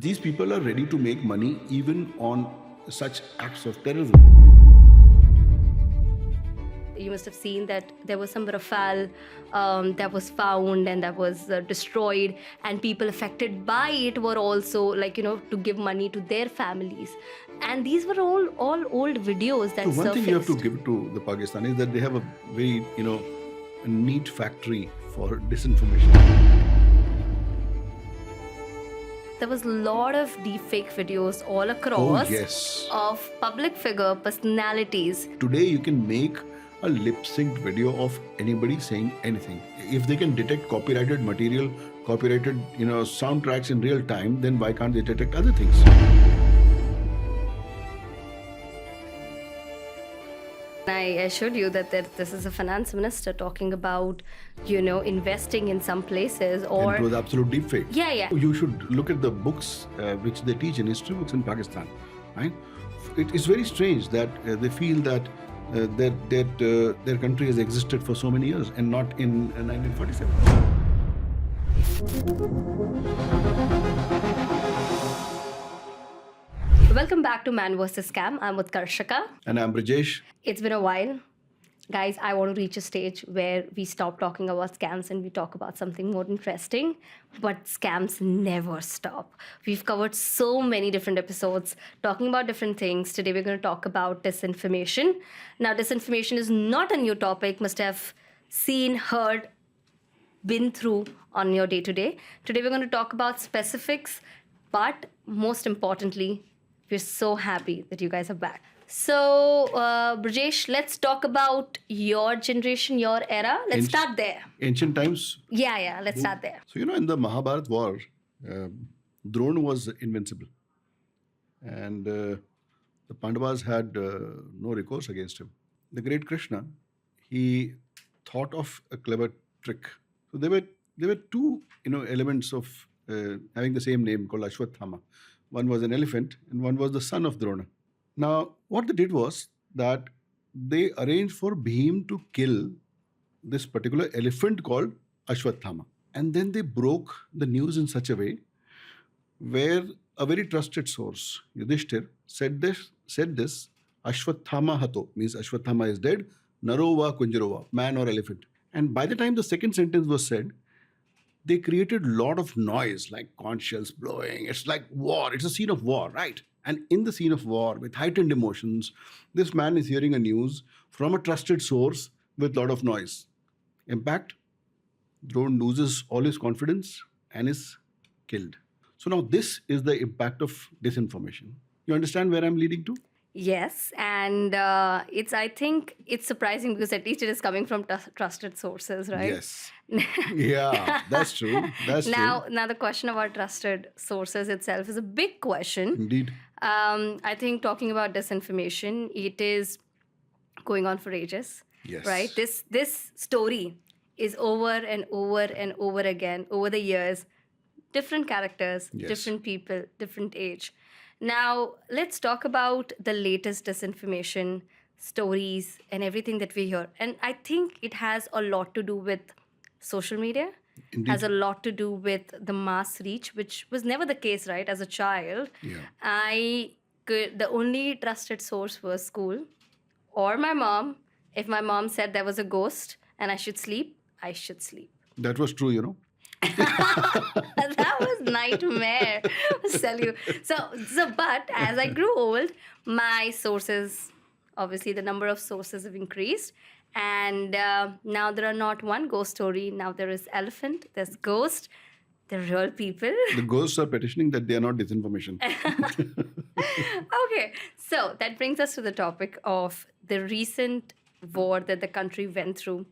These people are ready to make money even on such acts of terrorism. You must have seen that there was some Rafale that was found and that was destroyed, and people affected by it were also to give money to their families. And these were all old videos that So one thing you have to surfaced. give to the Pakistanis that they have a very, a neat factory for disinformation. There was a lot of deepfake videos all across Yes. of public figure personalities. Today you can make a lip-synced video of anybody saying anything. If they can detect copyrighted material, copyrighted, soundtracks in real time, then why can't they detect other things? I assured you that this is a finance minister talking about, investing in some places And it was or absolute deepfake. Yeah. You should look at the books which they teach in history books in Pakistan. Right? It is very strange that they feel that their country has existed for so many years and not in 1947. Welcome back to Man vs. Scam. I'm Utkarshika. And I'm Brajesh. It's been a while. Guys, I want to reach a stage where we stop talking about scams and we talk about something more interesting. But scams never stop. We've covered so many different episodes talking about different things. Today we're going to talk about disinformation. Now, disinformation is not a new topic. Must have seen, heard, been through on your day-to-day. Today we're going to talk about specifics, but most importantly, we're so happy that you guys are back. So, Brajesh, let's talk about your generation, your era. Let's start there. Ancient times. Yeah, let's start there. So, in the Mahabharat war, Drona was invincible. And the Pandavas had no recourse against him. The great Krishna, he thought of a clever trick. So there were two elements of having the same name called Ashwathama. One was an elephant and one was the son of Drona. Now, what they did was that they arranged for Bhim to kill this particular elephant called Ashwathama. And then they broke the news in such a way where a very trusted source, Yudhishthir, said this, Ashwathama hato, means Ashwathama is dead, Narova Kunjarova, man or elephant. And by the time the second sentence was said, they created a lot of noise, like conch shells blowing. It's like war. It's a scene of war, right? And in the scene of war, with heightened emotions, this man is hearing a news from a trusted source with a lot of noise. Impact, Drone loses all his confidence and is killed. So now this is the impact of disinformation. You understand where I'm leading to? Yes, and I think it's surprising because at least it is coming from trusted sources, right? Yes. Yeah, that's true. That's Now, true. now the question about trusted sources itself is a big question. Indeed. I think talking about disinformation, it is going on for ages. Yes. Right? This story is over and over and over again over the years. Different characters, Yes. different people, different age. Now, let's talk about the latest disinformation stories and everything that we hear. And I think it has a lot to do with social media, Indeed. has a lot to do with the mass reach, which was never the case, right? As a child, Yeah. the only trusted source was school or my mom. If my mom said there was a ghost and I should sleep, I should sleep. That was true. That was nightmare. I'll tell you. But as I grew old, my sources, obviously the number of sources have increased. And now there are not one ghost story. Now there is elephant, there's ghost, they're real people. The ghosts are petitioning that they are not disinformation. Okay, so that brings us to the topic of the recent war that the country went through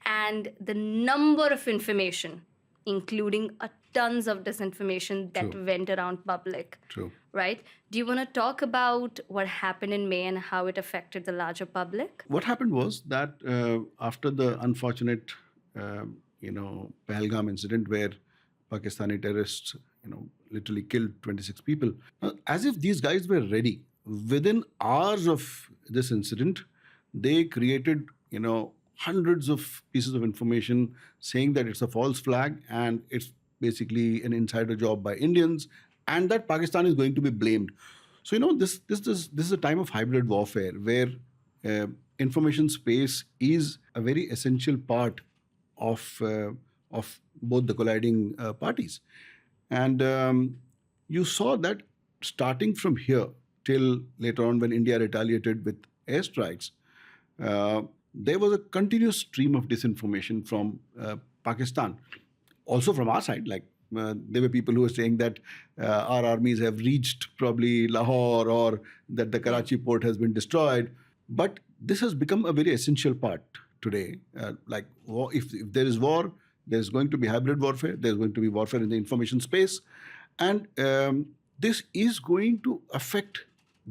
and the number of information, including tons of disinformation that True. went around public. True. Right? Do you want to talk about what happened in May and how it affected the larger public? What happened was that after the unfortunate, Pahalgam incident where Pakistani terrorists, literally killed 26 people, as if these guys were ready. Within hours of this incident, they created, hundreds of pieces of information saying that it's a false flag and it's basically an insider job by Indians and that Pakistan is going to be blamed. So this is a time of hybrid warfare where uh, information space is a very essential part of both the colliding parties, and you saw that starting from here till later on when India retaliated with airstrikes, uh, there was a continuous stream of disinformation from Pakistan, also from our side. Like there were people who were saying that our armies have reached probably Lahore, or that the Karachi port has been destroyed. But this has become a very essential part today. Like if there is war, there's going to be hybrid warfare. There's going to be warfare in the information space, and this is going to affect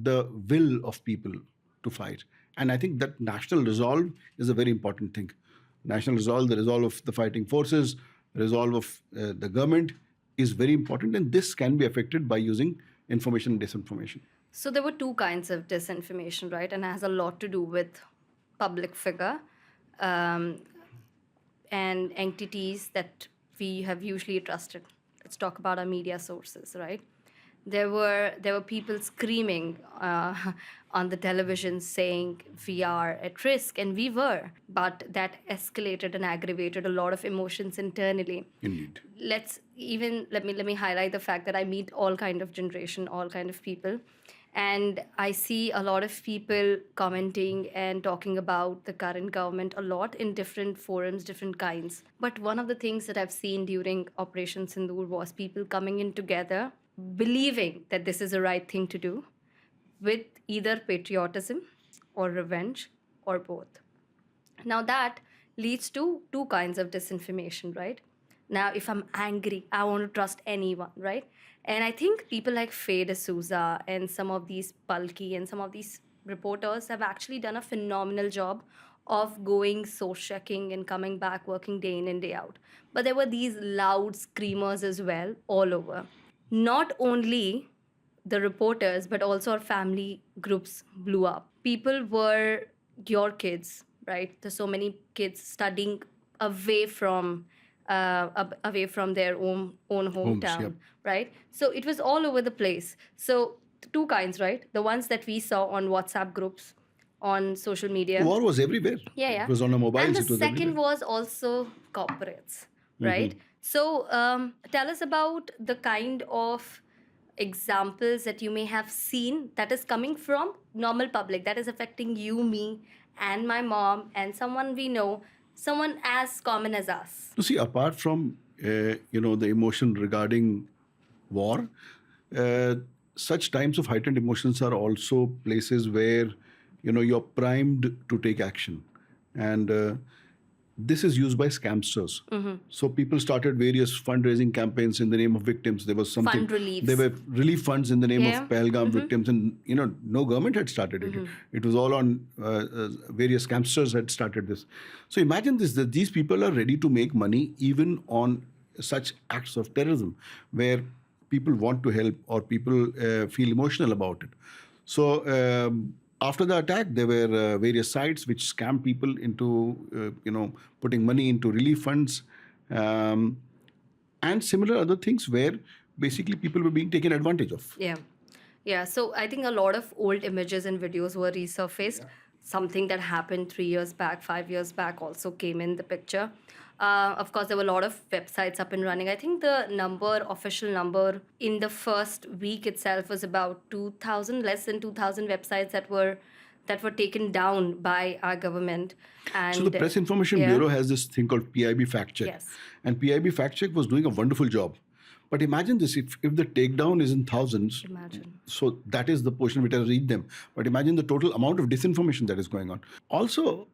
the will of people to fight. And I think that national resolve is a very important thing. National resolve, the resolve of the fighting forces, resolve of the government is very important, and this can be affected by using information and disinformation. So there were two kinds of disinformation, right? And it has a lot to do with public figure um, and entities that we have usually trusted. Let's talk about our media sources, right? There were people screaming on the television saying we are at risk, and we were, but that escalated and aggravated a lot of emotions internally. Indeed. Let me highlight the fact that I meet all kind of generation, all kind of people, and I see a lot of people commenting and talking about the current government a lot in different forums, different kinds. But one of the things that I've seen during Operation Sindoor was people coming in together, believing that this is the right thing to do, with either patriotism or revenge or both. Now that leads to two kinds of disinformation, right? Now, if I'm angry, I want to trust anyone, right? And I think people like Faye D'Souza and some of these bulky and some of these reporters have actually done a phenomenal job of going source checking and coming back working day in and day out. But there were these loud screamers as well all over. Not only the reporters, but also our family groups blew up. People were your kids, right? There's so many kids studying away from away from their own Homes, hometown, yep. right? So it was all over the place. So two kinds, right? The ones that we saw on WhatsApp groups, on social media. War was everywhere. Yeah, It yeah. was on our And mobiles. the It was second everywhere. was also corporates, right? So tell us about the kind of examples that you may have seen that is coming from normal public, that is affecting you, me, and my mom, and someone we know, someone as common as us. To see, apart from the emotion regarding war, uh, such times of heightened emotions are also places where you're primed to take action, and this is used by scamsters. So people started various fundraising campaigns in the name of victims. There was something. Fund reliefs. There were relief funds in the name Yeah. of Pahalgam victims, and no government had started it. It was all on various scamsters had started this. So imagine this: that these people are ready to make money even on such acts of terrorism, where people want to help or people feel emotional about it. So after the attack, there were various sites which scam people into putting money into relief funds, um, and similar other things where basically people were being taken advantage of. Yeah. Yeah. So I think a lot of old images and videos were resurfaced. Something that happened 3 years back, 5 years back also came in the picture. Of course, there were a lot of websites up and running. I think the official number in the first week itself was about 2,000, less than 2,000 websites that were taken down by our government. And So the Press Information yeah. Bureau has this thing called PIB Fact Check. Yes. And PIB Fact Check was doing a wonderful job. But imagine this, if the takedown is in thousands, Imagine. so that is the portion which has reached them. But imagine the total amount of disinformation that is going on. Also,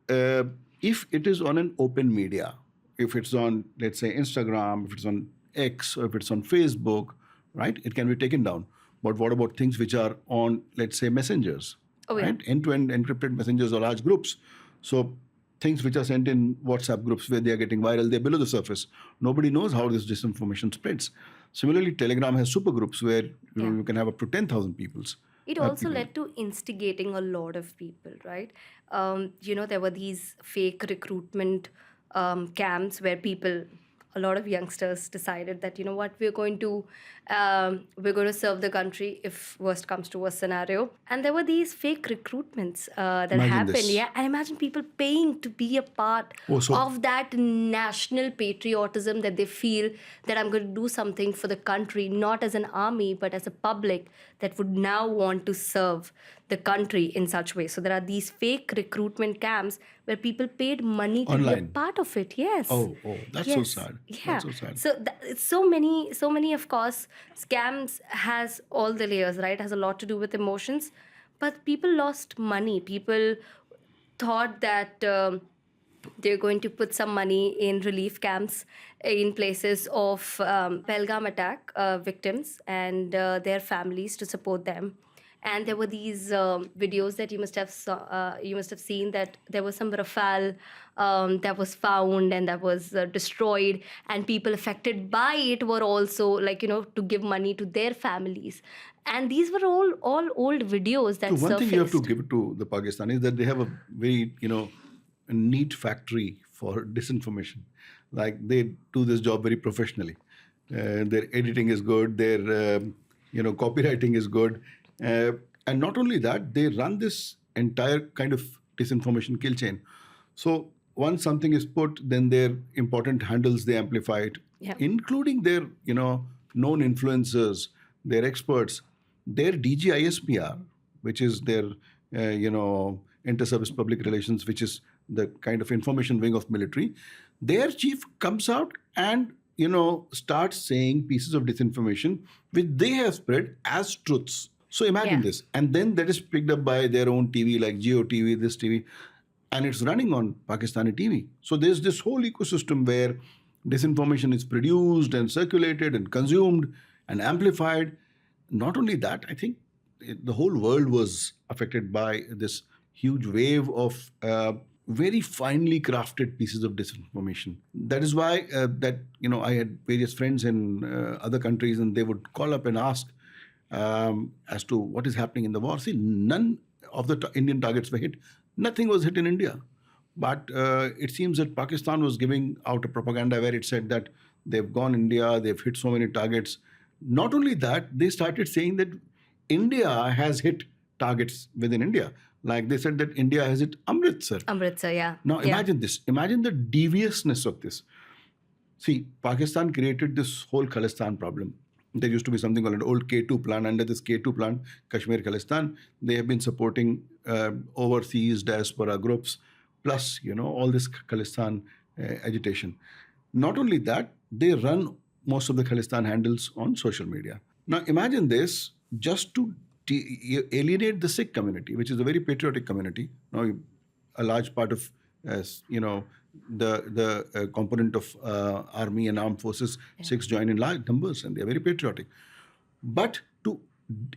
if it is on an open media, if it's on, let's say, Instagram, if it's on X, or if it's on Facebook, right, it can be taken down. But what about things which are on, let's say, messengers, Oh, yeah. right? End-to-end encrypted messengers or large groups. So things which are sent in WhatsApp groups where they are getting viral, they're below the surface. Nobody knows how this disinformation spreads. Similarly, Telegram has super groups where you can have up to 10,000 peoples. It also led to instigating a lot of people, right? There were these fake recruitment camps where a lot of youngsters decided that, we're going to We're going to serve the country if worst comes to worst scenario. And there were these fake recruitments that Imagine happened. this. Yeah, I imagine people paying to be a part Oh, so of that national patriotism that they feel that I'm going to do something for the country, not as an army, but as a public that would now want to serve the country in such way. So there are these fake recruitment camps where people paid money to be a online. part of it. Yes. Oh, that's so sad. Yeah. That's so sad. So it's so many. Of course, scams has all the layers, right? Has a lot to do with emotions, but people lost money. People thought that they're going to put some money in relief camps in places of Pelgam attack victims and their families to support them. And there were these videos that you must have seen that there was some Rafale that was found and that was destroyed, and people affected by it were also like to give money to their families, and these were all old videos that So one thing you have to surfaced. give it to the Pakistanis that they have a very, a neat factory for disinformation. Like they do this job very professionally. Their editing is good. Their, copywriting is good. And not only that, they run this entire kind of disinformation kill chain. So once something is put, then their important handles, they amplify it, Yeah. including their, known influencers, their experts, their DGISPR, which is their, inter-service public relations, which is the kind of information wing of military. Their chief comes out and, starts saying pieces of disinformation which they have spread as truths. So imagine Yeah. this. And then that is picked up by their own TV like Geo TV, this TV, and it's running on Pakistani TV. So there's this whole ecosystem where disinformation is produced and circulated and consumed and amplified. Not only that, I think the whole world was affected by this huge wave of very finely crafted pieces of disinformation. That is why I had various friends in other countries, and they would call up and ask as to what is happening in the war. See, none of the Indian targets were hit. Nothing was hit in India. But it seems that Pakistan was giving out a propaganda where it said that they've gone India, they've hit so many targets. Not only that, they started saying that India has hit targets within India. Like they said that India has hit Amritsar. Amritsar, yeah. Now Yeah. imagine this. Imagine the deviousness of this. See, Pakistan created this whole Khalistan problem. There used to be something called an old K2 plan. Under this K2 plan, Kashmir Khalistan, they have been supporting overseas diaspora groups, plus, all this Khalistan agitation. Not only that, they run most of the Khalistan handles on social media. Now, imagine this just to alienate the Sikh community, which is a very patriotic community. Now, a large part of, the component of army and armed forces, Sikhs join in large numbers, and they are very patriotic. But to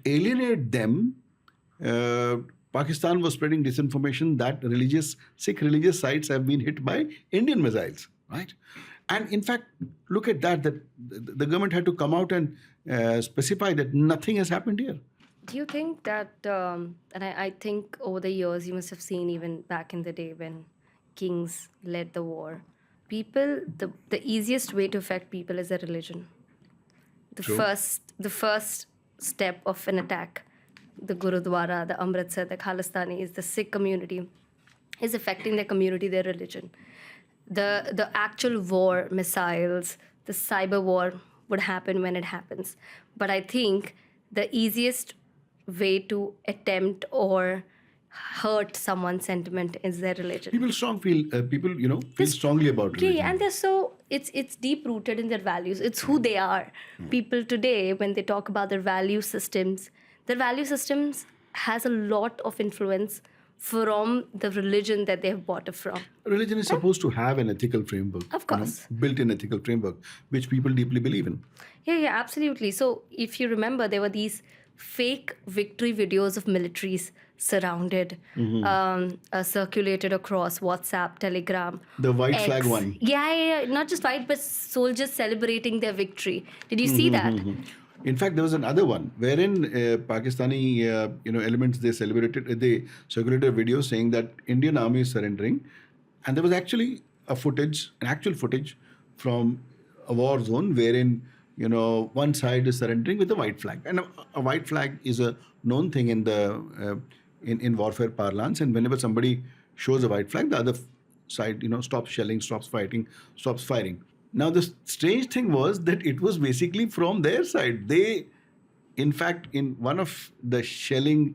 alienate them, Pakistan was spreading disinformation that Sikh religious sites have been hit by Indian missiles, right? And in fact, look at that the government had to come out and specify that nothing has happened here. Do you think that, and I think over the years, you must have seen even back in the day when kings led the war, the easiest way to affect people is their religion. The True. first step of an attack, the Gurudwara, the Amritsar, the Khalistanis, the Sikh community, is affecting their community, their religion. The actual war, missiles, the cyber war would happen when it happens. But I think the easiest way to attempt or hurt someone's sentiment is their religion. People feel strongly about religion. Yeah, and they're so it's deep rooted in their values. It's who they are. People today, when they talk about their value systems has a lot of influence from the religion that they have bought it from. Religion is supposed to have an ethical framework. Of course. Built-in ethical framework, which people deeply believe in. Yeah, absolutely. So if you remember, there were these fake victory videos of militaries surrounded, circulated across WhatsApp, Telegram. The white X. flag one. Yeah. Not just white, but soldiers celebrating their victory. Did you see that? In fact, there was another one wherein Pakistani elements they circulated a video saying that Indian army is surrendering, and there was actually an actual footage from a war zone wherein one side is surrendering with a white flag. And a white flag is a known thing in the in warfare parlance. And whenever somebody shows a white flag, the other side, stops shelling, stops fighting, stops firing. Now, the strange thing was that it was basically from their side. They, in fact, in one of the shelling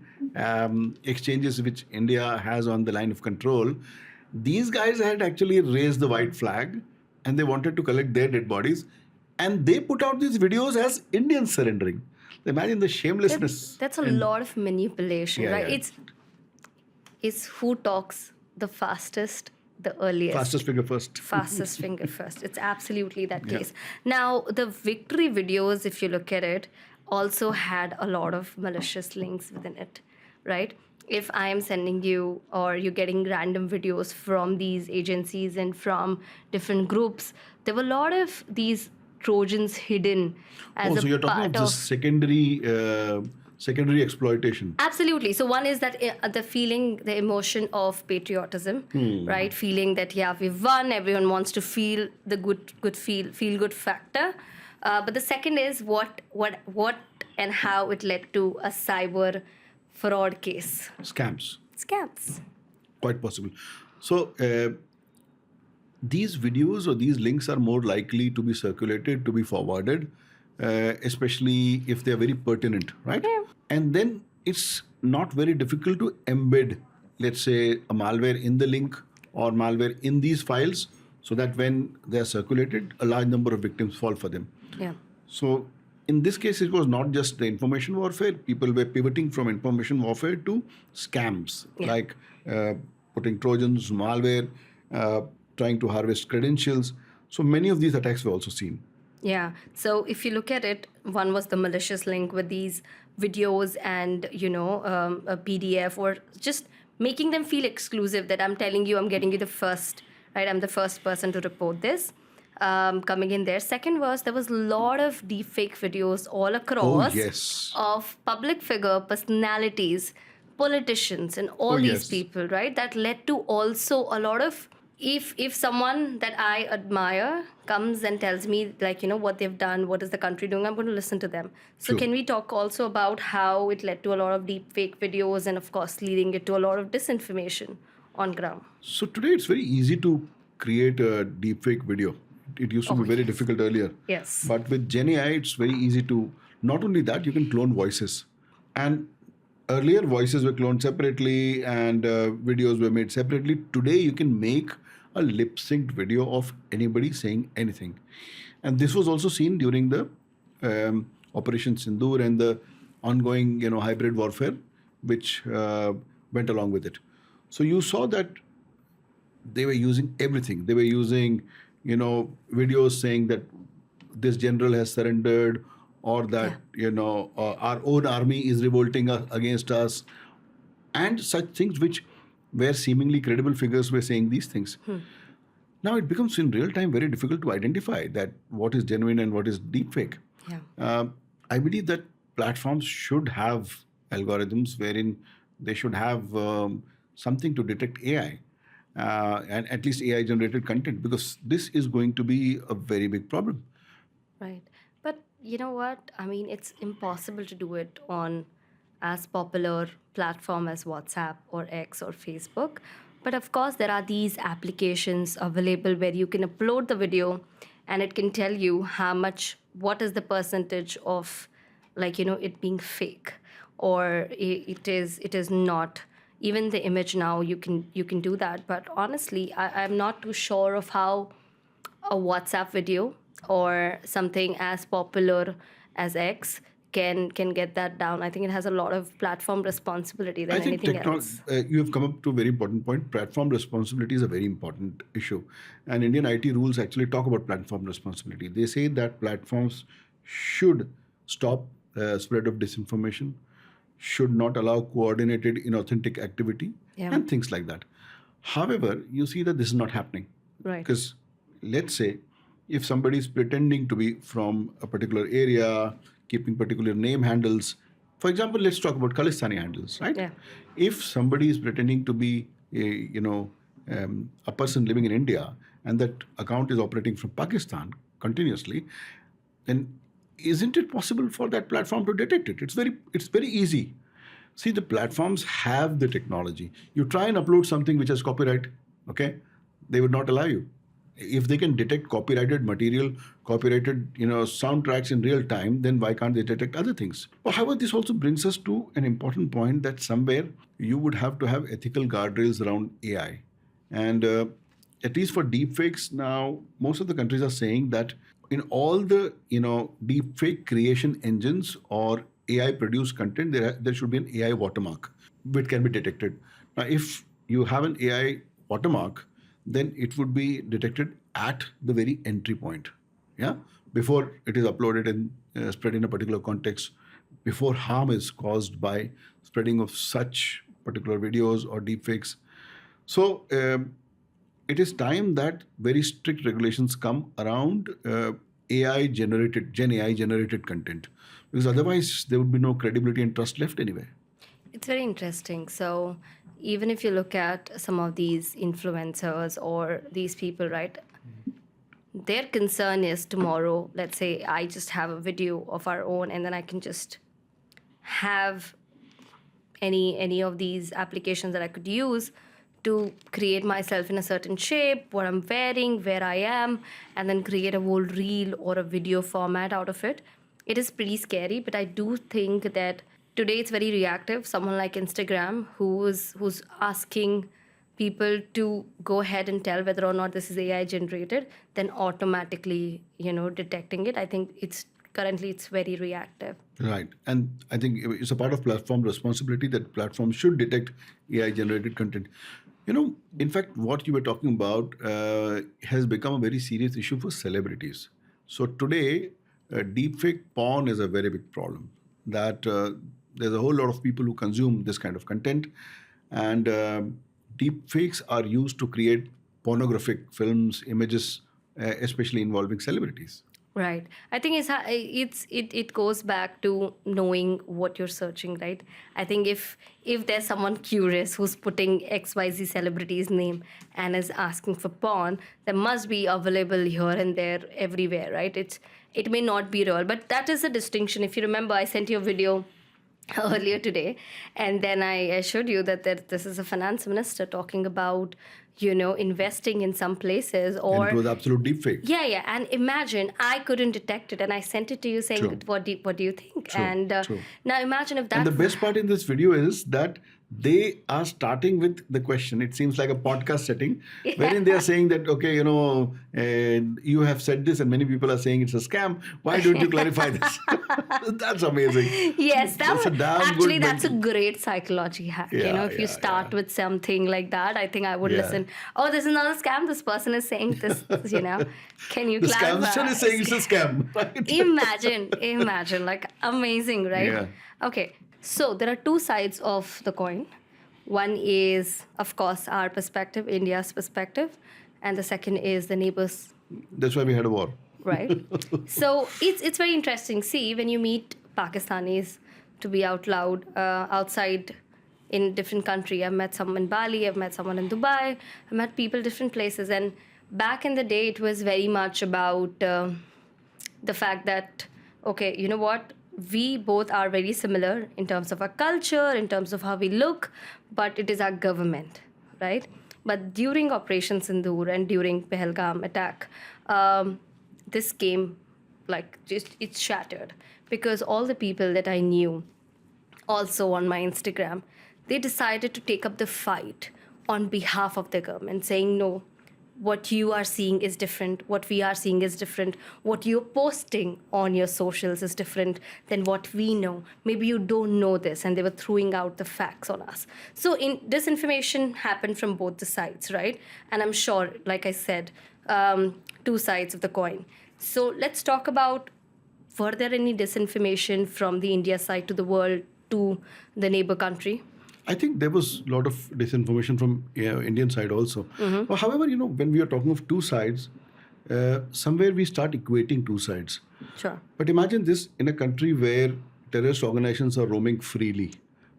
exchanges which India has on the line of control, these guys had actually raised the white flag and they wanted to collect their dead bodies. And they put out these videos as Indians surrendering. Imagine the shamelessness. That's a lot of manipulation, Yeah, right? yeah. It's who talks the fastest, the earliest. Fastest finger first. Fastest finger first. It's absolutely that case. Now, the victory videos, if you look at it, also had a lot of malicious links within it, right? If I am sending you or you're getting random videos from these agencies and from different groups, there were a lot of these Trojans hidden as So a you're talking part about this secondary exploitation. Absolutely. So one is that the feeling, the emotion of patriotism, right? Feeling that we've won. Everyone wants to feel the feel good factor. But the second is what and how it led to a cyber fraud case. Scams. Scams. Quite possible. So these videos or these links are more likely to be circulated, to be forwarded, especially if they're very pertinent, right? Yeah. And then it's not very difficult to embed, let's say, a malware in the link or malware in these files so that when they're circulated, a large number of victims fall for them. Yeah. So in this case, it was not just the information warfare. People were pivoting from information warfare to scams, like putting Trojans, malware, trying to harvest credentials. So many of these attacks were also seen. Yeah. So if you look at it, one was the malicious link with these videos and, a PDF, or just making them feel exclusive, that I'm telling you, I'm getting you the first, right? I'm the first person to report this. Coming in there. Second was there was a lot of deepfake videos all across of public figure personalities, politicians, and all these people, right? That led to also a lot of, if someone that I admire comes and tells me what they've done, what is the country doing, I'm going to listen to them. So can we talk also about how it led to a lot of deepfake videos and of course leading it to a lot of disinformation on ground? So today it's very easy to create a deepfake video. It used to be very difficult earlier. Yes. But with Gen AI, it's very easy to, not only that, you can clone voices. And earlier, voices were cloned separately and videos were made separately. Today, you can make a lip-synced video of anybody saying anything. And this was also seen during the Operation Sindoor and the ongoing, hybrid warfare, which went along with it. So you saw that they were using everything. They were using videos saying that this general has surrendered, or that, our own army is revolting against us, and such things which where seemingly credible figures were saying these things. Now it becomes in real time very difficult to identify that what is genuine and what is deepfake. I believe that platforms should have algorithms wherein they should have something to detect AI. And at least AI generated content, because this is going to be a very big problem. Right. But you know what? I mean, it's impossible to do it on as popular platform as WhatsApp or X or Facebook. But of course, there are these applications available where you can upload the video and it can tell you what is the percentage of it being fake, or it is not. Even the image now, you can do that. But honestly, I'm not too sure of how a WhatsApp video or something as popular as X can get that down. I think it has a lot of platform responsibility than anything else. You have come up to a very important point. Platform responsibility is a very important issue. And Indian IT rules actually talk about platform responsibility. They say that platforms should stop spread of disinformation, should not allow coordinated inauthentic activity, and things like that. However, you see that this is not happening. Right. Because let's say if somebody is pretending to be from a particular area, keeping particular name handles, for example, let's talk about Khalistani handles, right? Yeah. If somebody is pretending to be a person living in India and that account is operating from Pakistan continuously, then isn't it possible for that platform to detect it? It's very easy. See, the platforms have the technology. You try and upload something which has copyright, okay? They would not allow you. If they can detect copyrighted material, copyrighted, soundtracks in real time, then why can't they detect other things? Well, however, this also brings us to an important point that somewhere you would have to have ethical guardrails around AI. And at least for deepfakes now, most of the countries are saying that in all the deepfake creation engines or AI produced content, there should be an AI watermark which can be detected. Now, if you have an AI watermark, then it would be detected at the very entry point, yeah, before it is uploaded and spread in a particular context, before harm is caused by spreading of such particular videos or deepfakes. So it is time that very strict regulations come around Gen AI generated content, because otherwise there would be no credibility and trust left anyway. It's very interesting. So, even if you look at some of these influencers or these people, right, their concern is tomorrow, let's say I just have a video of our own and then I can just have any of these applications that I could use to create myself in a certain shape, what I'm wearing, where I am, and then create a whole reel or a video format out of it. It is pretty scary, but I do think that today it's very reactive. Someone like Instagram who's asking people to go ahead and tell whether or not this is AI generated, then automatically, detecting it. I think it's very reactive. Right. And I think it's a part of platform responsibility that platforms should detect AI generated content. In fact, what you were talking about has become a very serious issue for celebrities. So today, deepfake porn is a very big problem. That there's a whole lot of people who consume this kind of content, and deepfakes are used to create pornographic films, images, especially involving celebrities. Right. I think it goes back to knowing what you're searching, right? I think if there's someone curious who's putting XYZ celebrity's name and is asking for porn, there must be available here and there everywhere, right? It may not be real, but that is a distinction. If you remember, I sent you a video earlier today, and then I showed you that this is a finance minister talking about investing in some places, And or it was absolute deepfake. yeah, and imagine I couldn't detect it, and I sent it to you saying, True. what do you think? True, And true. now imagine if And that. the best part in this video is that they are starting with the question. It seems like a podcast setting, wherein they are saying that, okay, you have said this, and many people are saying it's a scam. Why don't you clarify this? That's amazing. Yes, That's a damn actually good that's a mental. great psychology hack. Yeah, If you yeah, start yeah. with something like that, I think I would Yeah. listen. Oh, this is not a scam. This person is saying this. Can you The clarify? scamster is saying it's a scam, right? Imagine, like amazing, right? Yeah. Okay, so there are two sides of the coin. One is, of course, our perspective, India's perspective, and the second is the neighbors, That's why we had a war. right? So it's very interesting. See, when you meet Pakistanis, to be out loud outside in different country. I've met someone in Bali, I've met someone in Dubai, I've met people different places. And back in the day, it was very much about the fact that, okay, you know what? We both are very similar in terms of our culture, in terms of how we look, but it is our government, right? But during Operation Sindoor and during Pahalgam attack, this came like just it's shattered, because all the people that I knew also on my Instagram, they decided to take up the fight on behalf of the government, saying, no, what you are seeing is different, what we are seeing is different, what you're posting on your socials is different than what we know. Maybe you don't know this, and they were throwing out the facts on us. So disinformation happened from both the sides, right? And I'm sure, like I said, two sides of the coin. So let's talk about, were there any disinformation from the India side to the world to the neighbor country? I think there was a lot of disinformation from Indian side also. But however, when we are talking of two sides, somewhere we start equating two sides. Sure. But imagine this in a country where terrorist organizations are roaming freely,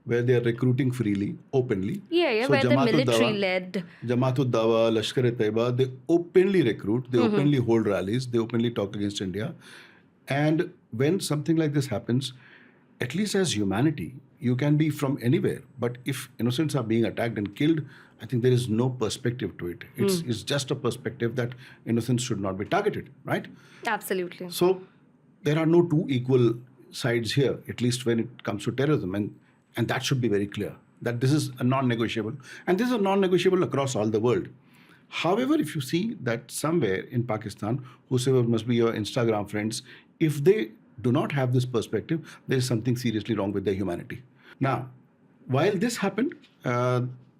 where they are recruiting freely, openly. Yeah, So where the Jamaat military ud-Dawa, led. Jamaat ud-Dawa, Lashkar-e-Taiba, they openly recruit, they openly hold rallies, they openly talk against India. And when something like this happens, at least as humanity, you can be from anywhere. But if innocents are being attacked and killed, I think there is no perspective to it. It's just a perspective that innocents should not be targeted, right? Absolutely. So there are no two equal sides here, at least when it comes to terrorism, and that should be very clear that this is a non-negotiable, and this is a non-negotiable across all the world. However, if you see that somewhere in Pakistan, whosoever must be your Instagram friends, if they do not have this perspective, there is something seriously wrong with their humanity. Now, while this happened,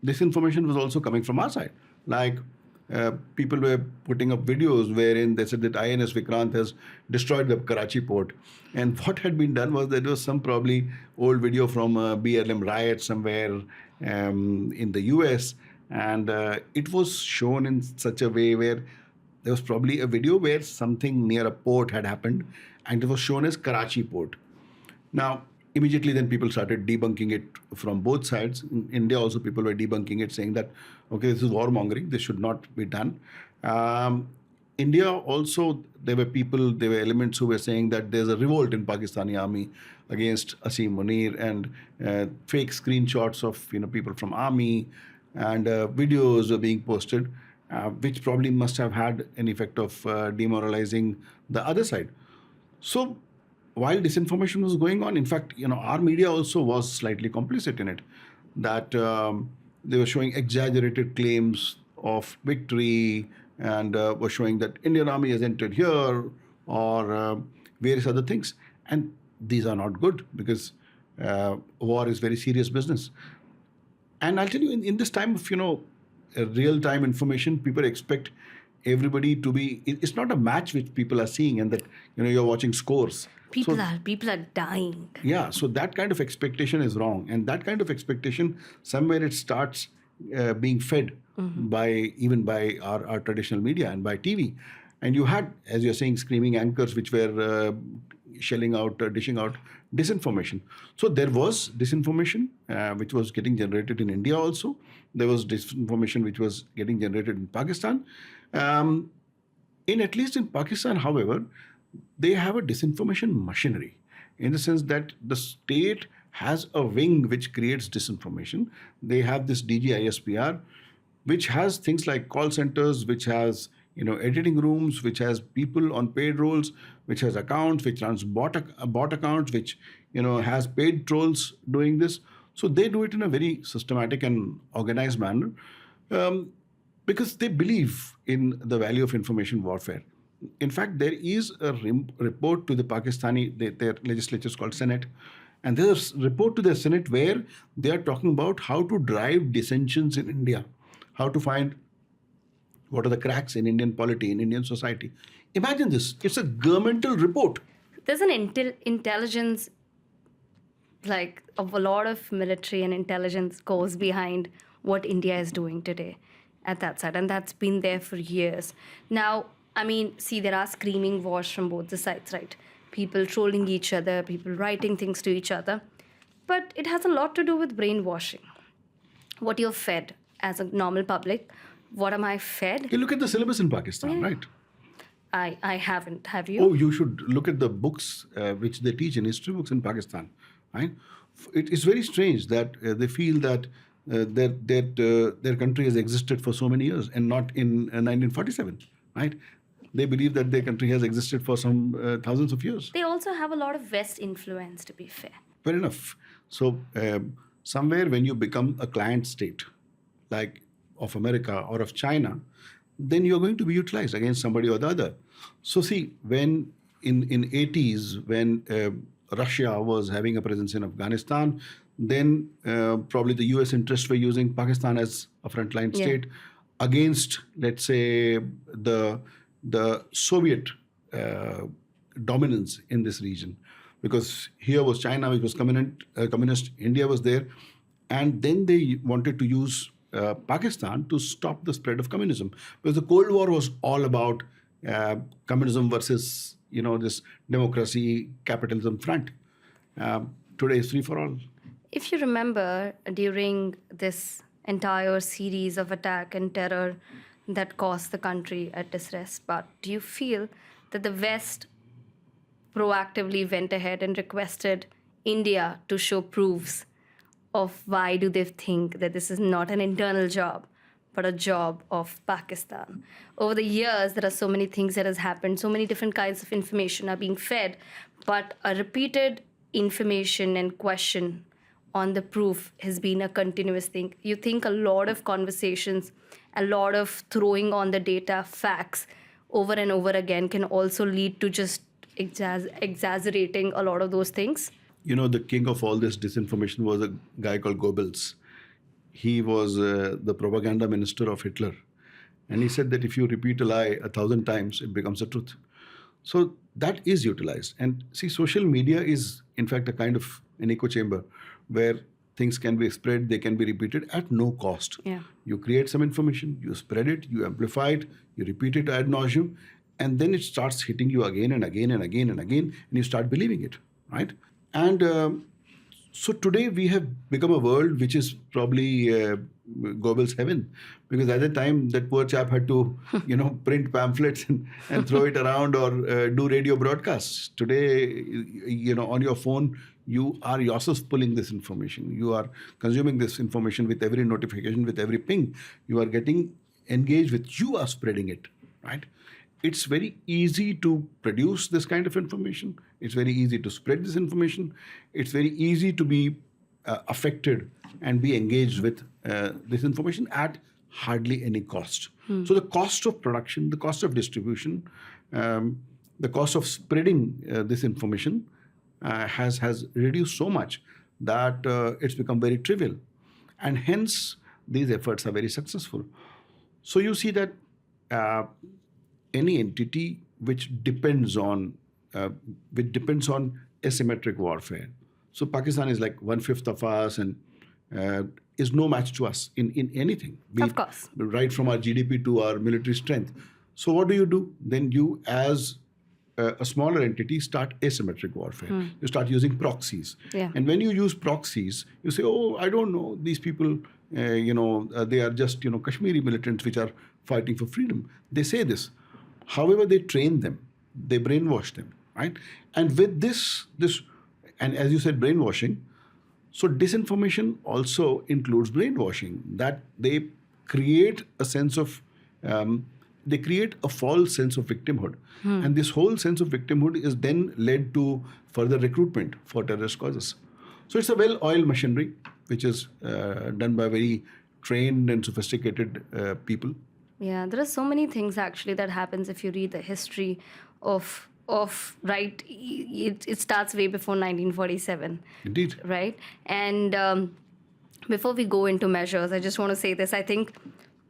this information was also coming from our side. Like people were putting up videos wherein they said that INS Vikrant has destroyed the Karachi port. And what had been done was there was some probably old video from a BLM riot somewhere in the US. And it was shown in such a way where there was probably a video where something near a port had happened and it was shown as Karachi port. Now, immediately then people started debunking it from both sides. In India also people were debunking it, saying that, okay, this is warmongering, this should not be done. Um, India also, there were elements who were saying that there's a revolt in Pakistani army against Asim Munir, and fake screenshots of people from army, and videos were being posted, which probably must have had an effect of demoralizing the other side. So while disinformation was going on, in fact, our media also was slightly complicit in it. That they were showing exaggerated claims of victory, and were showing that Indian army has entered here, or various other things. And these are not good, because war is very serious business. And I'll tell you, in this time of real time information, people expect everybody to be. It's not a match which people are seeing, and that you're watching scores. People are dying. Yeah, so that kind of expectation is wrong, and that kind of expectation, somewhere it starts being fed by our traditional media and by TV. And you had, as you're saying, screaming anchors which were dishing out disinformation. So there was disinformation which was getting generated in India also. There was disinformation which was getting generated in Pakistan. Um, in at least in Pakistan, however, they have a disinformation machinery, in the sense that the state has a wing which creates disinformation. They have this DGISPR, which has things like call centers, which has editing rooms, which has people on paid roles, which has accounts, which runs bot accounts, which has paid trolls doing this. So they do it in a very systematic and organized manner, um, because they believe in the value of information warfare. In fact, there is a report to the Pakistani, their legislature is called Senate, and there's a report to the Senate where they are talking about how to drive dissensions in India, how to find what are the cracks in Indian polity, in Indian society. Imagine this, it's a governmental report. There's an intelligence, like of a lot of military and intelligence goes behind what India is doing today at that side, and that's been there for years. Now, I mean, see, there are screaming wars from both the sides, right? People trolling each other, people writing things to each other, but it has a lot to do with brainwashing. What you're fed as a normal public. What am I fed? You look at the syllabus in Pakistan, right? I haven't. Have you? Oh, you should look at the books which they teach in history books in Pakistan, right? It's very strange that they feel that their country has existed for so many years and not in 1947, right? They believe that their country has existed for some thousands of years. They also have a lot of West influence, to be fair. Fair enough. So somewhere when you become a client state, like of America or of China, then you're going to be utilized against somebody or the other. So see, when in 80s, when Russia was having a presence in Afghanistan, then probably the US interests were using Pakistan as a frontline state against, let's say, the Soviet dominance in this region. Because here was China, which was communist, India was there, and then they wanted to use Pakistan to stop the spread of communism. Because the Cold War was all about communism versus, this democracy, capitalism front. Today is free for all. If you remember, during this entire series of attack and terror that caused the country at distress, but do you feel that the West proactively went ahead and requested India to show proofs of why do they think that this is not an internal job but a job of Pakistan. Over the years, there are so many things that has happened, so many different kinds of information are being fed, but a repeated information and question on the proof has been a continuous thing. You think a lot of conversations, a lot of throwing on the data facts over and over again can also lead to just exaggerating a lot of those things? You know, the king of all this disinformation was a guy called Goebbels. He was the propaganda minister of Hitler. And he said that if you repeat a lie 1,000 times, it becomes a truth. So that is utilized. And see, social media is, in fact, a kind of an echo chamber where things can be spread, they can be repeated at no cost. Yeah. You create some information, you spread it, you amplify it, you repeat it ad nauseum, and then it starts hitting you again and again and again and again, and you start believing it, right? And so today we have become a world which is probably Goebbels' heaven, because at the time that poor chap had to, print pamphlets and throw it around or do radio broadcasts. Today, on your phone, you are yourself pulling this information. You are consuming this information with every notification, with every ping. You are getting engaged with, you are spreading it, right? It's very easy to produce this kind of information. It's very easy to spread this information. It's very easy to be affected and be engaged with this information at hardly any cost. So the cost of production, the cost of distribution, the cost of spreading this information has reduced so much that it's become very trivial. And hence, these efforts are very successful. So you see that any entity which depends on asymmetric warfare. So Pakistan is like 1/5 of us and is no match to us in anything. Of course. Right from our GDP to our military strength. So what do? Then you, as a smaller entity, start asymmetric warfare. You start using proxies. Yeah. And when you use proxies, you say, oh, I don't know, these people, they are just, Kashmiri militants which are fighting for freedom. They say this. However, they train them, they brainwash them, right? And with this, and as you said, brainwashing, so disinformation also includes brainwashing, that they create a sense of, they create a false sense of victimhood. And this whole sense of victimhood is then led to further recruitment for terrorist causes. So it's a well-oiled machinery, which is done by very trained and sophisticated people. Yeah, there are so many things actually that happens if you read the history of right. It starts way before 1947. Indeed. Right, and before we go into measures, I just want to say this. I think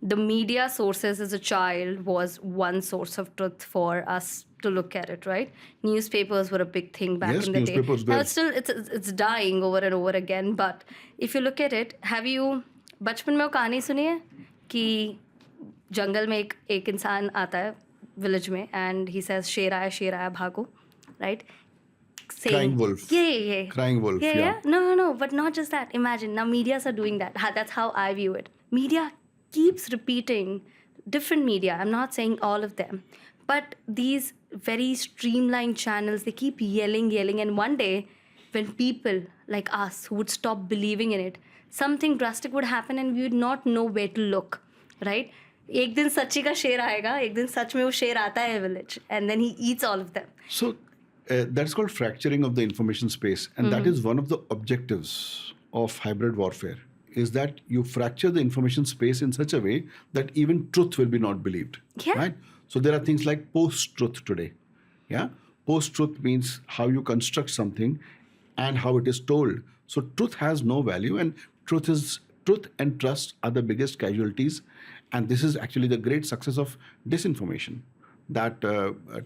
the media sources as a child was one source of truth for us to look at it. Right, newspapers were a big thing back Yes, in the day. newspapers Now were. it's still it's dying over and over again. But if you look at it, have you बचपन में वो कहानी सुनी है कि जंगल में एक इंसान आता है विलेज में एंड ही सेज शेर आया भागो, right? Crying wolf. Yeah. Crying wolf, yeah. No, but not just that. Imagine, now medias are doing that. That's how I view it. Media keeps repeating, different media, I'm not saying all of them, but these very streamlined channels, they keep yelling, and one day, when people like us who would stop believing in it, something drastic would happen and we would not know where to look, right? एक दिन सच्ची का शेर आएगा, एक दिन सच में वो शेर आता है village, and then he eats all of them. So that's called fracturing of the information space. And that is one of the objectives of hybrid warfare, is that you fracture the information space in such a way that even truth will be not believed. Yeah. Right? So there are things like post-truth today. Yeah. Post-truth means how you construct something and how it is told. So truth has no value, and truth and trust are the biggest casualties. And this is actually the great success of disinformation, that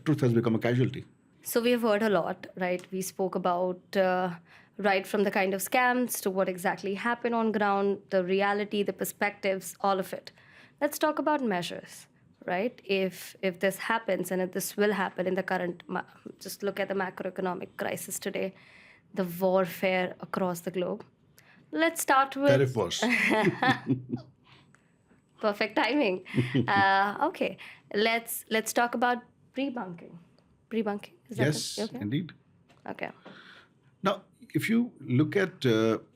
truth has become a casualty. So we have heard a lot, right? We spoke about right from the kind of scams to what exactly happened on ground, the reality, the perspectives, all of it. Let's talk about measures, right? If this happens, and if this will happen in the current, just look at the macroeconomic crisis today, the warfare across the globe. Let's start with Tariff wars. perfect timing. Okay, let's talk about pre-bunking. Pre-bunking? Is that Yes, okay? indeed. Okay. Now, if you look at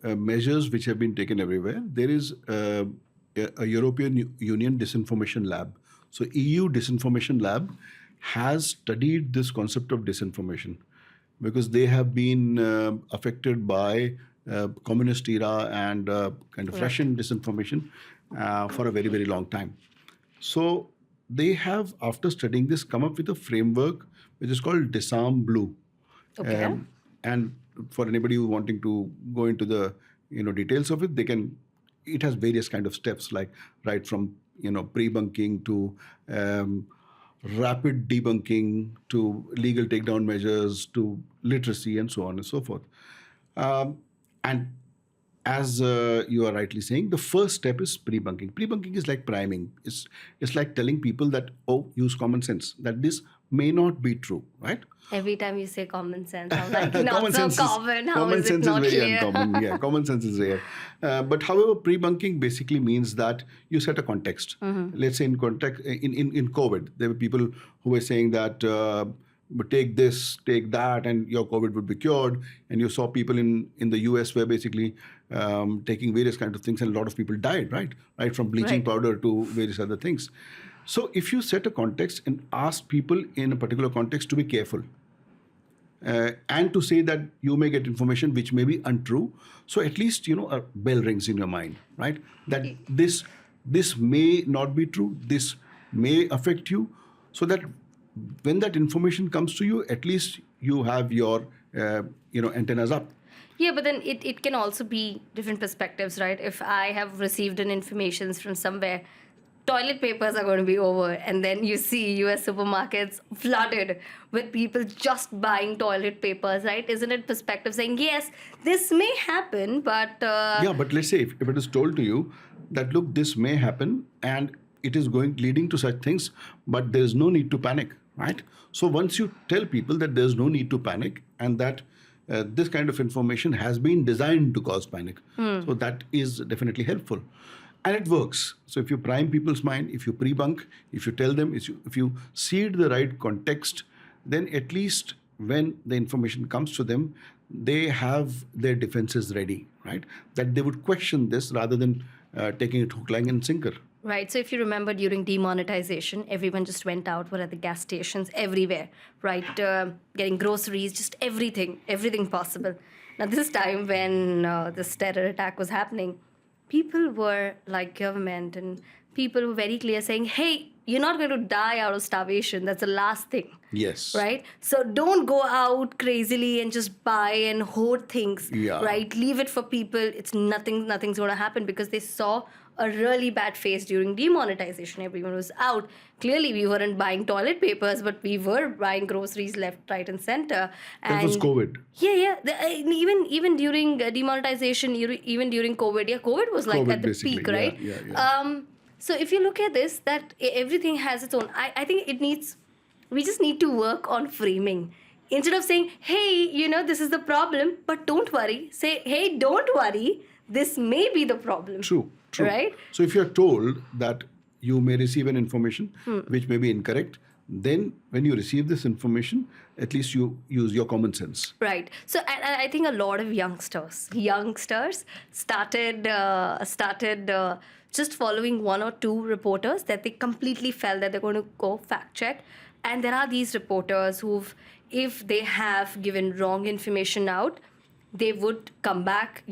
measures which have been taken everywhere, there is a European Union Disinformation Lab. So, EU Disinformation Lab has studied this concept of disinformation because they have been affected by communist era and kind of Right. Russian disinformation for a very, very long time. So they have, after studying this, come up with a framework which is called Disarm Blue. Okay. And for anybody who wanting to go into the details of it, they can. It has various kind of steps, like right from pre-bunking to rapid debunking to legal takedown measures to literacy and so on and so forth. And as you are rightly saying, the first step is pre-bunking. Pre-bunking is like priming. It's like telling people that, oh, use common sense, that this may not be true, right? Every time you say common sense, I'm like, not common so sense is common. How common is it sense is not very clear? uncommon. Yeah, common sense is rare. But however, pre-bunking basically means that you set a context. Let's say in context in COVID, there were people who were saying that take this, take that, and your COVID would be cured. And you saw people in the US were basically taking various kinds of things, and a lot of people died, right from bleaching Right. powder to various other things. So if you set a context and ask people in a particular context to be careful, and to say that you may get information which may be untrue, so at least a bell rings in your mind, right? That this may not be true, this may affect you, so that when that information comes to you, at least you have your antennas up. Yeah, but then it can also be different perspectives, right? If I have received an information from somewhere, toilet papers are going to be over, and then you see US supermarkets flooded with people just buying toilet papers, right? Isn't it perspective saying, yes, this may happen, but Yeah, but let's say if it is told to you that look, this may happen and it is going leading to such things, but there is no need to panic, right? So once you tell people that there is no need to panic and that this kind of information has been designed to cause panic, so that is definitely helpful. And it works. So if you prime people's mind, if you pre-bunk, if you tell them, if you seed the right context, then at least when the information comes to them, they have their defenses ready, right? That they would question this rather than taking it hook, line, and sinker. right. So if you remember during demonetization, everyone just went out, were at the gas stations everywhere, right? Getting groceries, just everything possible. Now, this time when this terror attack was happening, people were like government and people were very clear saying, hey, you're not going to die out of starvation. That's the last thing. Yes. Right? So don't go out crazily and just buy and hoard things. Yeah. Right? Leave it for people. It's nothing's going to happen because they saw a really bad phase during demonetization. Everyone was out. Clearly, we weren't buying toilet papers, but we were buying groceries left, right, and center. That was And COVID. yeah. Even during demonetization, even during COVID, COVID was like COVID, at the basically. peak, Yeah, right? yeah. So if you look at this, that everything has its own. I think we just need to work on framing. Instead of saying, hey, this is the problem, but don't worry. Say, hey, don't worry. This may be the problem. True. Right? So if you're told that you may receive an information which may be incorrect, then when you receive this information, at least you use your common sense. Right. So I think a lot of youngsters started just following one or two reporters that they completely felt that they're going to go fact check. And there are these reporters who've, if they have given wrong information out, they would come back,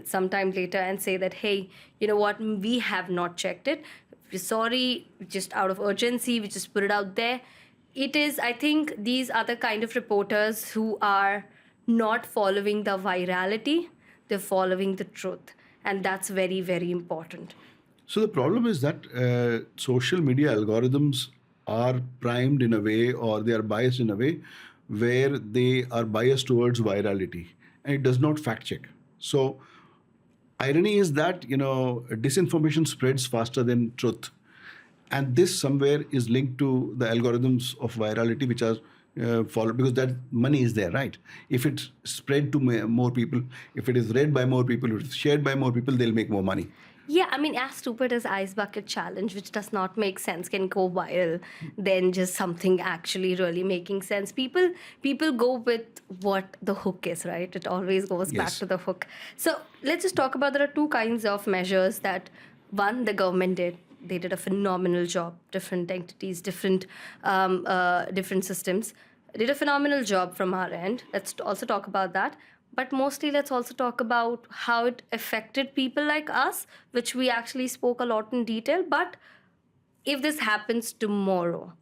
sometime later and say that, hey, you know what, we have not checked it. We're sorry, just out of urgency, we just put it out there. It is, I think, these are the kind of reporters who are not following the virality, they're following the truth. And that's very, very important. So the problem is that social media algorithms are primed in a way, or they are biased in a way where they are biased towards virality, and it does not fact check. So irony is that disinformation spreads faster than truth, and this somewhere is linked to the algorithms of virality, which are follow, because that money is there, right? If it's spread to more people, if it is read by more people, if it's shared by more people, they'll make more money. Yeah, I mean, as stupid as Ice Bucket Challenge, which does not make sense, can go viral, than just something actually really making sense. People go with what the hook is, right? It always goes back Yes. to the hook. So let's just talk about, there are two kinds of measures that one the government did. They did a phenomenal job. Different entities, different systems did a phenomenal job from our end. Let's also talk about that. But mostly, let's also talk about how it affected people like us, which we actually spoke a lot in detail. But if this happens tomorrow,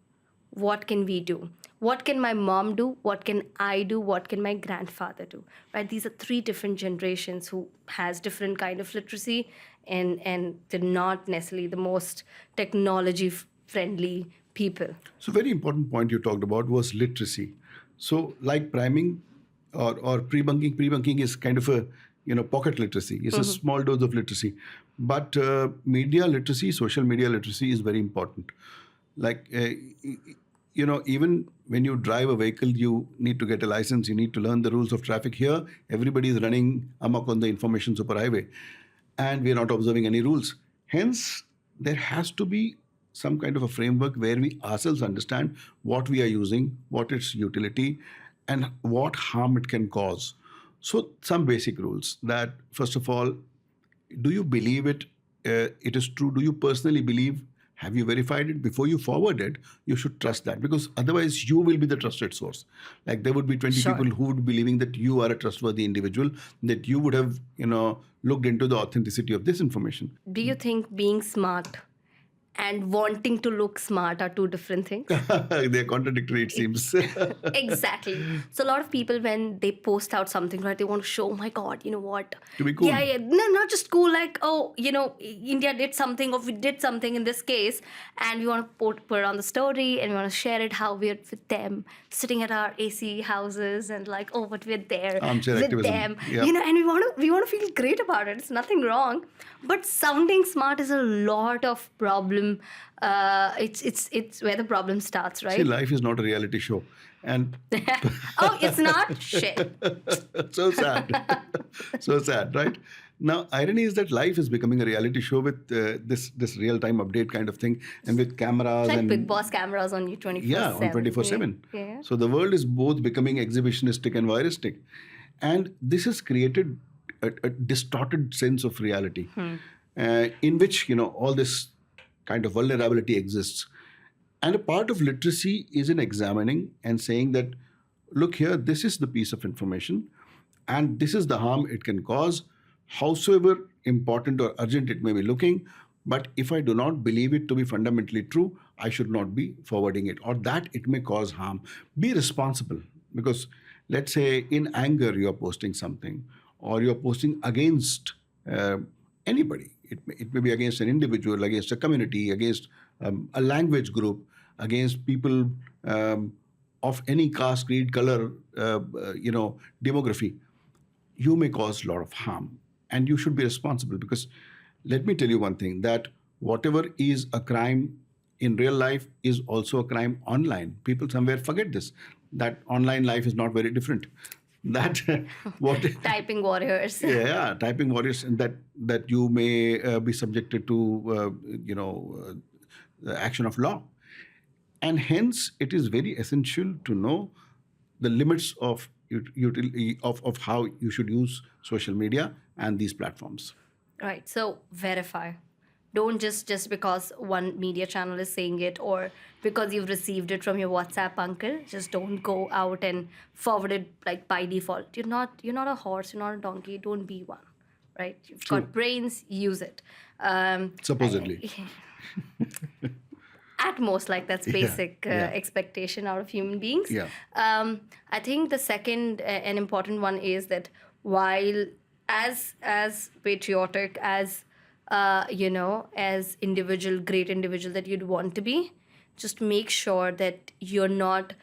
what can we do? What can my mom do? What can I do? What can my grandfather do? Right? These are three different generations who has different kind of literacy, and they're not necessarily the most technology friendly people. So very important point you talked about was literacy. So like priming or pre-bunking, pre-bunking is kind of a pocket literacy. It's a small dose of literacy, but media literacy, social media literacy is very important. Like even when you drive a vehicle, you need to get a license. You need to learn the rules of traffic. Here, everybody is running amok on the information superhighway, and we are not observing any rules. Hence, there has to be some kind of a framework where we ourselves understand what we are using, what its utility, and what harm it can cause. So, some basic rules that, first of all, do you believe it? It is true. Do you personally believe? Have you verified it before you forward it? You should trust that, because otherwise you will be the trusted source. Like there would be 20 Sure. people who would be believing that you are a trustworthy individual, that you would have looked into the authenticity of this information. Do you think being smart and wanting to look smart are two different things? They're contradictory, it seems. Exactly. So a lot of people, when they post out something, right, they want to show, oh my God, you know what? To be cool. Yeah, yeah. No, not just cool, like, oh, India did something, or we did something in this case, and we want to put it on the story, and we want to share it how we're with them, sitting at our AC houses, and like, oh, but we're there Armchair with activism. them. Yeah. And we want to feel great about it. It's nothing wrong. But sounding smart is a lot of problem. It's where the problem starts, right? See, life is not a reality show. And Oh, it's not? Shit. so sad. So sad, right? Now, irony is that life is becoming a reality show with this real-time update kind of thing, and with cameras It's like and Big Boss cameras on you 24/7. yeah, on 24/7. Yeah. So the world is both becoming exhibitionistic and voyeuristic, and this has created a distorted sense of reality, in which all this kind of vulnerability exists. And a part of literacy is in examining and saying that, look here, this is the piece of information, and this is the harm it can cause, howsoever important or urgent it may be looking. But if I do not believe it to be fundamentally true, I should not be forwarding it, or that it may cause harm. Be responsible, because let's say in anger you're posting something, or you're posting against anybody. It may be against an individual, against a community, against a language group, against people of any caste, creed, color, demography. You may cause a lot of harm, and you should be responsible, because let me tell you one thing, that whatever is a crime in real life is also a crime online. People somewhere forget this, that online life is not very different. That what Typing warriors. yeah, typing warriors, and that you may be subjected to the action of law. And hence it is very essential to know the limits of of how you should use social media and these platforms. Right. So verify. Don't just because one media channel is saying it, or because you've received it from your WhatsApp uncle, just don't go out and forward it like by default. You're not a horse, you're not a donkey, don't be one. Right? You've True. got brains, use it. Supposedly. At most, like that's basic expectation out of human beings. Yeah. I think the second and important one is that while as patriotic as as great individual that you'd want to be, just make sure that you're not,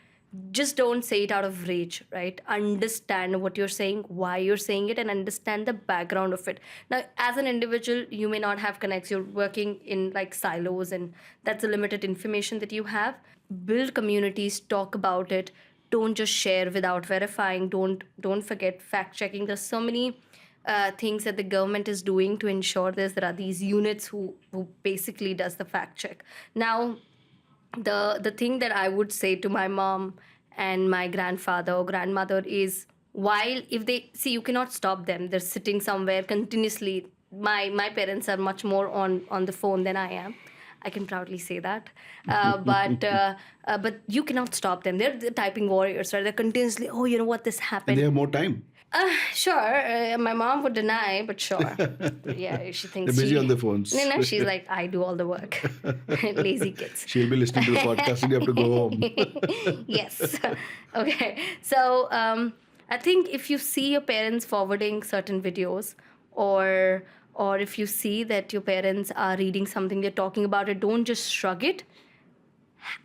just don't say it out of rage, right? Understand what you're saying, why you're saying it, and understand the background of it. Now, as an individual, you may not have connects. You're working in like silos, and that's the limited information that you have. Build communities, talk about it, don't just share without verifying. Don't forget fact checking. There's so many things that the government is doing to ensure this. There are these units who basically does the fact check. Now, the thing that I would say to my mom and my grandfather or grandmother is, while if they see, you cannot stop them, they're sitting somewhere continuously. My parents are much more on the phone than I am. I can proudly say that. But you cannot stop them. They're the typing warriors, right? They're continuously, oh, you know what, this And happened. they have more time. Sure. My mom would deny, but sure. Yeah, she thinks They're busy she, on their phones. No, she's like, I do all the work. Lazy kids. She'll be listening to the podcast and you have to go home. Yes. Okay. So I think if you see your parents forwarding certain videos, or if you see that your parents are reading something, they're talking about it, don't just shrug it.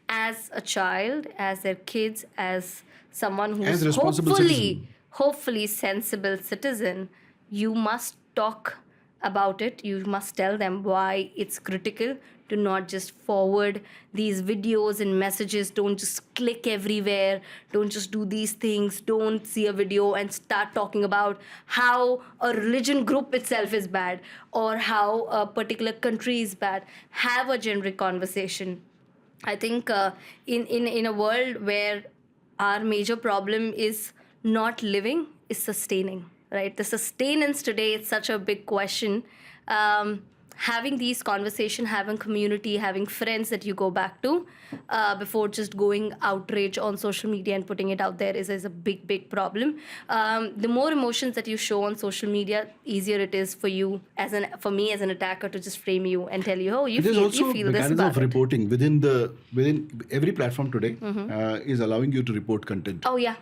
As a child, as their kids, as someone who's As a responsible citizen. hopefully sensible citizen, you must talk about it. You must tell them why it's critical to not just forward these videos and messages. Don't just click everywhere. Don't just do these things. Don't see a video and start talking about how a religion group itself is bad or how a particular country is bad. Have a generic conversation. I think in a world where our major problem is not living, is sustaining, right? The sustenance today is such a big question. Having these conversations, having community, having friends that you go back to before just going outrage on social media and putting it out there is a big problem. The more emotions that you show on social media, easier it is for you for me as an attacker to just frame you and tell you, oh, you There's feel also this mechanism about of it. reporting within every platform today is allowing you to report content. Oh yeah.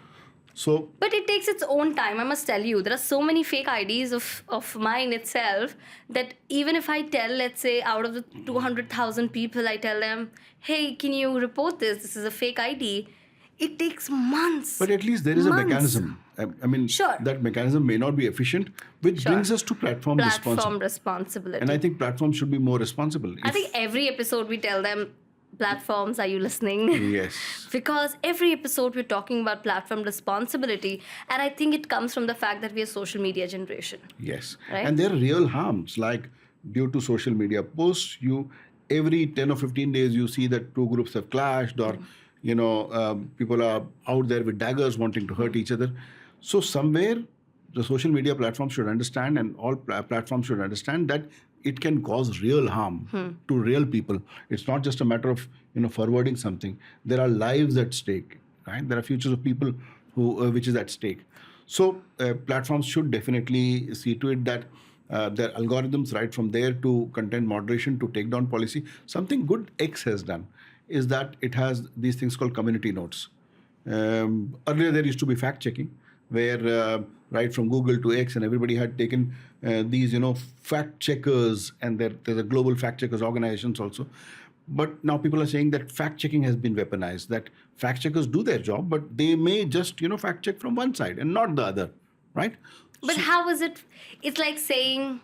So But it takes its own time, I must tell you. There are so many fake IDs of mine itself that even if I tell, let's say, out of the 200,000 people, I tell them, hey, can you report this? This is a fake ID. It takes months. but at least there is a Months. mechanism. I mean, Sure. that mechanism may not be efficient, which Sure. brings us to platform Responsibility. And I think platforms should be more responsible. I think every episode we tell them, platforms, are you listening? Yes. Because every episode we're talking about platform responsibility, and I think it comes from the fact that we are social media generation. Yes. Right? And there are real harms, like due to social media posts, every 10 or 15 days you see that two groups have clashed, or people are out there with daggers wanting to hurt each other. So somewhere the social media platforms should understand, and all platforms should understand, that it can cause real harm to real people. It's not just a matter of forwarding something. There are lives at stake, right? There are futures of people which is at stake. So platforms should definitely see to it that their algorithms, right from there to content moderation to takedown policy. Something good X has done is that it has these things called community notes. Earlier there used to be fact checking, where right from Google to X, and everybody had taken these fact checkers, and there's a global fact checkers organizations also. But now people are saying that fact checking has been weaponized, that fact checkers do their job, but they may just fact check from one side and not the other, right? But how is it? It's like saying,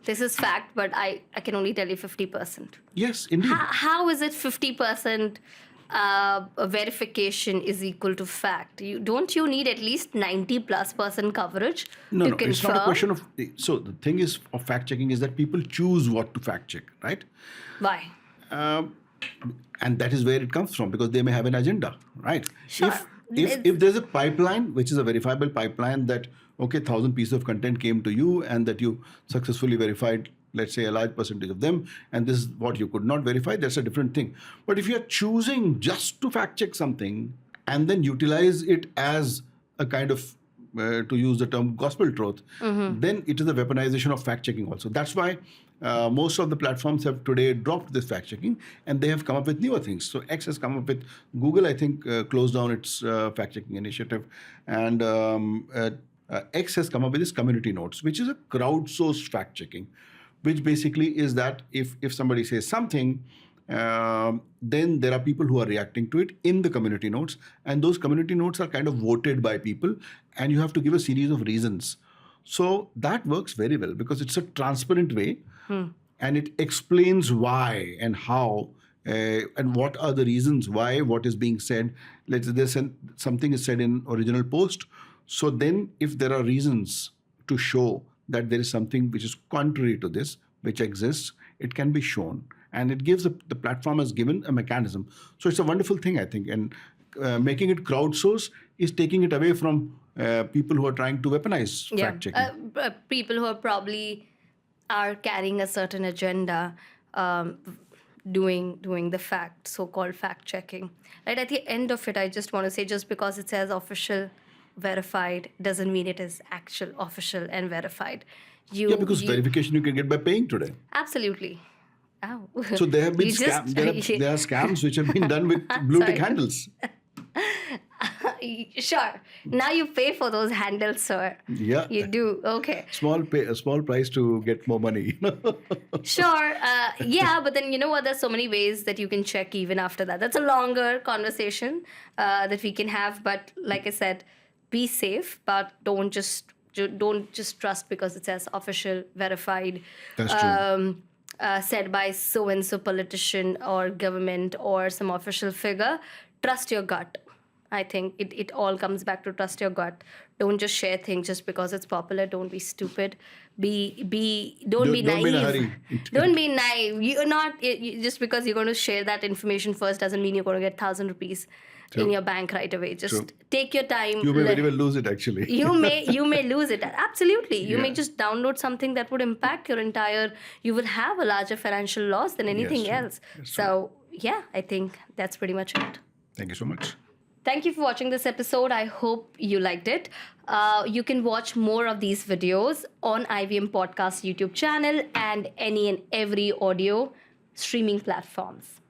this is fact, but I can only tell you 50%. Yes, indeed. How is it 50% verification is equal to fact? Don't you need at least 90+% coverage No, to no, confirm? it's not a question of. So the thing is of fact checking is that people choose what to fact check, right? Why? And that is where it comes from, because they may have an agenda, right? Sure. If there's a pipeline, which is a verifiable pipeline, that 1,000 pieces of content came to you and that you successfully verified, let's say, a large percentage of them, and this is what you could not verify, that's a different thing. But if you're choosing just to fact check something and then utilize it as a kind of, to use the term, gospel truth, then it is a weaponization of fact checking also. That's why most of the platforms have today dropped this fact checking, and they have come up with newer things. So X has come up with, Google, I think, closed down its fact checking initiative, and X has come up with this community notes, which is a crowdsourced fact checking, which basically is that if somebody says something, then there are people who are reacting to it in the community notes, and those community notes are kind of voted by people, and you have to give a series of reasons. So that works very well because it's a transparent way, and it explains why and how and what are the reasons why what is being said. Let's say something is said in original post. So then if there are reasons to show that there is something which is contrary to this, which exists, it can be shown. And it gives the platform has given a mechanism. So it's a wonderful thing, I think. And making it crowdsource is taking it away from people who are trying to weaponize fact checking. People who are probably are carrying a certain agenda, doing the so-called fact checking. Right at the end of it, I just want to say, just because it says official verified doesn't mean it is actual official and verified. Because verification you can get by paying today. Absolutely. Ow. So there have been You just- scams. There are scams which have been done with blue tick Sorry. handles. Sure. Now you pay for those handles, sir. Yeah. You do. Okay. A small price to get more money. Sure. Yeah, but then you know what? There's so many ways that you can check even after that. That's a longer conversation that we can have. But like I said, be safe, but don't just trust because it says official, verified. That's true. Said by so and so politician or government or some official figure. Trust your gut. I think it all comes back to trust your gut. Don't just share things just because it's popular. Don't be stupid. Don't be naive. Don't be in a hurry. Don't be naive. You're not just because you're going to share that information first doesn't mean you're going to get 1,000 rupees True. in your bank right away. Just True. take your time. You may very well lose it, actually. you may lose it. Absolutely. You may Yeah. just download something that would impact your entire. You will have a larger financial loss than anything true. else. Yes, So yeah, I think that's pretty much it. Thank you so much. Thank you for watching this episode. I hope you liked it. You can watch more of these videos on IVM Podcast YouTube channel and any and every audio streaming platforms.